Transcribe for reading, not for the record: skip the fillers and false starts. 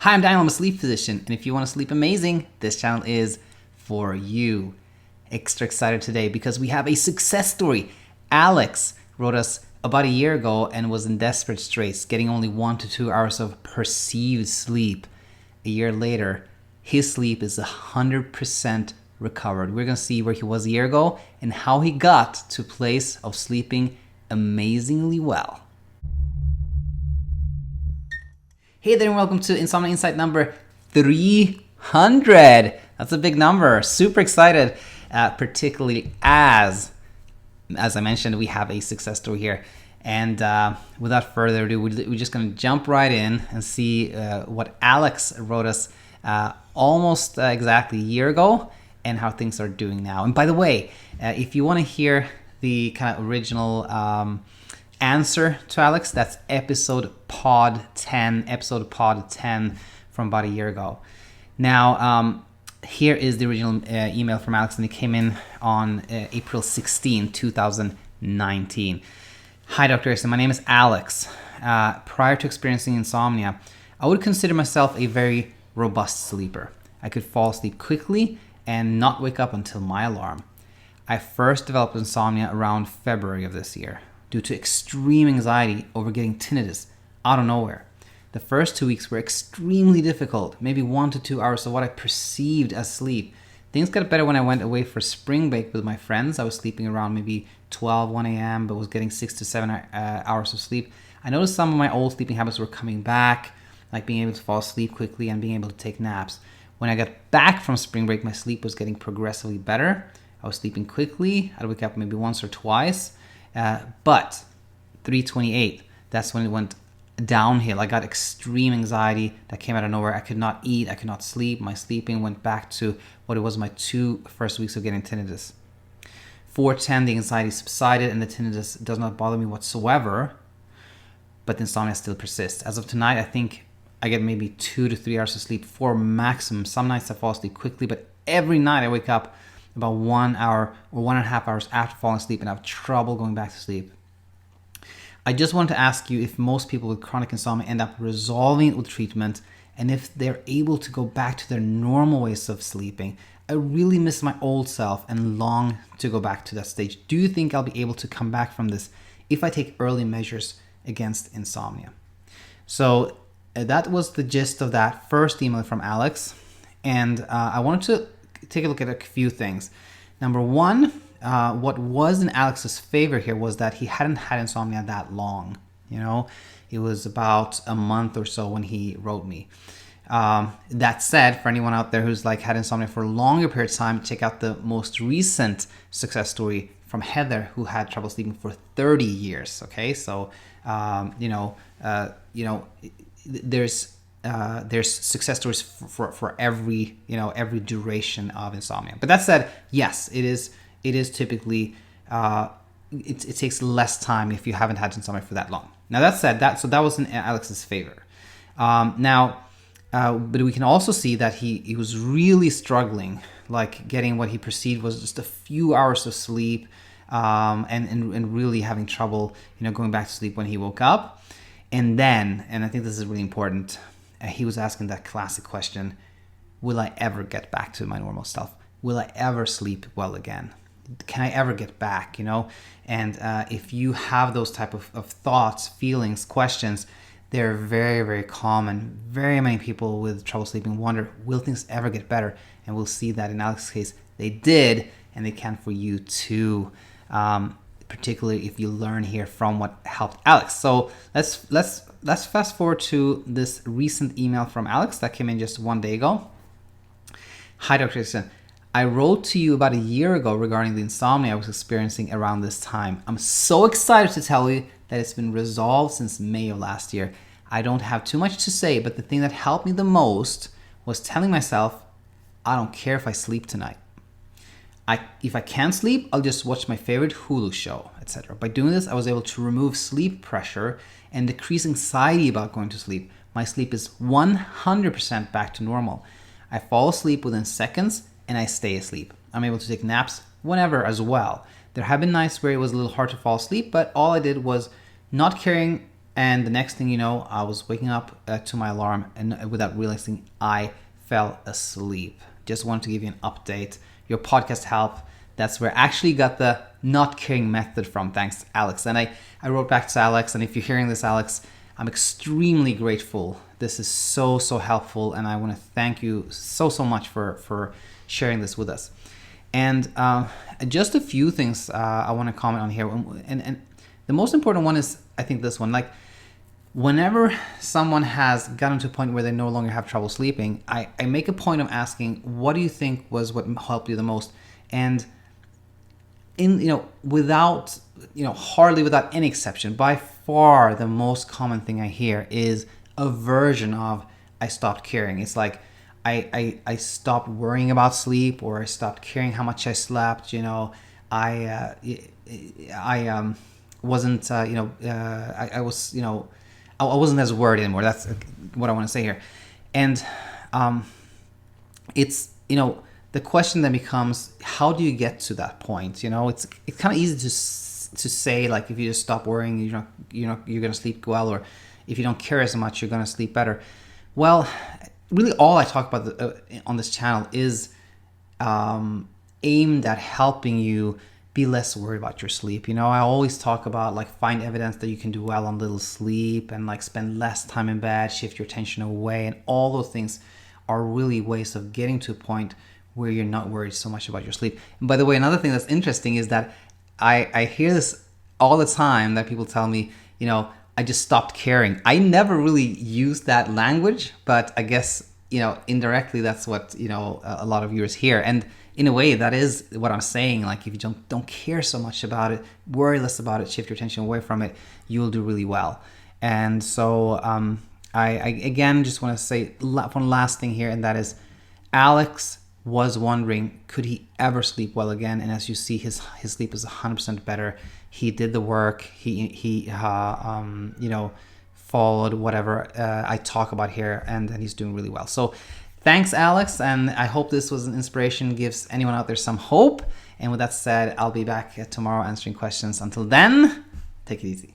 Hi, I'm Daniel, I'm a sleep physician, and if you want to sleep amazing, this channel is for you. Extra excited today because we have a success story. Alex wrote us about a year ago and was in desperate straits, getting only 1 to 2 hours of perceived sleep. A year later, his sleep is 100% recovered. We're going to see where he was a year ago and how he got to a place of sleeping amazingly well. Hey there and welcome to Insomnia Insight number 300. That's a big number. Super excited, particularly as I mentioned, we have a success story here. And without further ado, we're just going to jump right in and see what Alex wrote us almost exactly a year ago and how things are doing now. And by the way, if you want to hear the kind of original answer to Alex, that's episode pod 10 from about a year ago. Now, here is the original email from Alex, and it came in on April 16, 2019. Hi, Dr. Erickson. My name is Alex. Prior to experiencing insomnia, I would consider myself a very robust sleeper. I could fall asleep quickly and not wake up until my alarm. I first developed insomnia around February of this year due to extreme anxiety over getting tinnitus out of nowhere. The first 2 weeks were extremely difficult, maybe 1 to 2 hours of what I perceived as sleep. Things got better when I went away for spring break with my friends. I was sleeping around maybe 12, 1 a.m., but was getting 6 to 7 hours of sleep. I noticed some of my old sleeping habits were coming back, like being able to fall asleep quickly and being able to take naps. When I got back from spring break, my sleep was getting progressively better. I was sleeping quickly. I'd wake up maybe once or twice. But 328, that's when it went downhill. I got extreme anxiety that came out of nowhere. I could not eat, I could not sleep. My sleeping went back to what it was my 2 first weeks of getting tinnitus. 410, the anxiety subsided and the tinnitus does not bother me whatsoever, but the insomnia still persists. As of tonight, I think I get maybe 2 to 3 hours of sleep, 4 maximum. Some nights I fall asleep quickly, but every night I wake up about 1 hour or 1.5 hours after falling asleep and have trouble going back to sleep. I just wanted to ask you if most people with chronic insomnia end up resolving it with treatment and if they're able to go back to their normal ways of sleeping. I really miss my old self and long to go back to that stage. Do you think I'll be able to come back from this if I take early measures against insomnia? So that was the gist of that first email from Alex. And I wanted to take a look at a few things. Number one, what was in Alex's favor here was that he hadn't had insomnia that long. It was about a month or so when he wrote me. That said, for anyone out there who's had insomnia for a longer period of time, check out the most recent success story from Heather, who had trouble sleeping for 30 years. Okay, so there's success stories for every duration of insomnia. But that said, yes, it is typically it takes less time if you haven't had insomnia for that long. Now that said, that was in Alex's favor. But we can also see that he was really struggling, getting what he perceived was just a few hours of sleep, and really having trouble going back to sleep when he woke up. And then, and I think this is really important, he was asking that classic question: will I ever get back to my normal self? Will I ever sleep well again? Can I ever get back? And if you have those type of thoughts, feelings, questions, they're very, very common. Very many people with trouble sleeping wonder, will things ever get better? And we'll see that in Alex's case, they did, and they can for you too. Particularly if you learn here from what helped Alex. So let's fast forward to this recent email from Alex that came in just 1 day ago. Hi, Dr. Erickson. I wrote to you about a year ago regarding the insomnia I was experiencing around this time. I'm so excited to tell you that it's been resolved since May of last year. I don't have too much to say, but the thing that helped me the most was telling myself, I don't care if I sleep tonight. If I can't sleep, I'll just watch my favorite Hulu show, etc. By doing this, I was able to remove sleep pressure and decrease anxiety about going to sleep. My sleep is 100% back to normal. I fall asleep within seconds and I stay asleep. I'm able to take naps whenever as well. There have been nights where it was a little hard to fall asleep, but all I did was not caring And the next thing you know, I was waking up to my alarm, and without realizing, I fell asleep. Just wanted to give you an update. Your podcast helped. That's where I actually got the not caring method from, thanks to Alex. And I wrote back to Alex, and if you're hearing this, Alex, I'm extremely grateful. This is so helpful, and I want to thank you so much for sharing this with us. And just a few things I want to comment on here. And the most important one is, I think, this one. Like, whenever someone has gotten to a point where they no longer have trouble sleeping, I make a point of asking, what do you think was what helped you the most? And hardly without any exception, by far the most common thing I hear is a version of I stopped caring. It's like I stopped worrying about sleep, or I stopped caring how much I slept. I wasn't I wasn't as worried anymore. That's what I want to say here. And it's the question then becomes, how do you get to that point? It's kind of easy to say, like, if you just stop worrying, you're going to sleep well, or if you don't care as much, you're going to sleep better. Well, really all I talk about on this channel is aimed at helping you be less worried about your sleep. I always talk about, like, find evidence that you can do well on little sleep, and like spend less time in bed, shift your attention away, and all those things are really ways of getting to a point where you're not worried so much about your sleep. And by the way, another thing that's interesting is that I hear this all the time, that people tell me, I just stopped caring. I never really used that language, but I guess, indirectly that's what, a lot of viewers hear. And in a way, that is what I'm saying. Like, if you don't care so much about it, worry less about it, shift your attention away from it, you'll do really well. And so I again just want to say one last thing here, and that is, Alex was wondering, could he ever sleep well again? And as you see, his sleep is 100% better. He did the work. He followed whatever I talk about here, and he's doing really well. So thanks, Alex, and I hope this was an inspiration, gives anyone out there some hope. And with that said, I'll be back tomorrow answering questions. Until then, take it easy.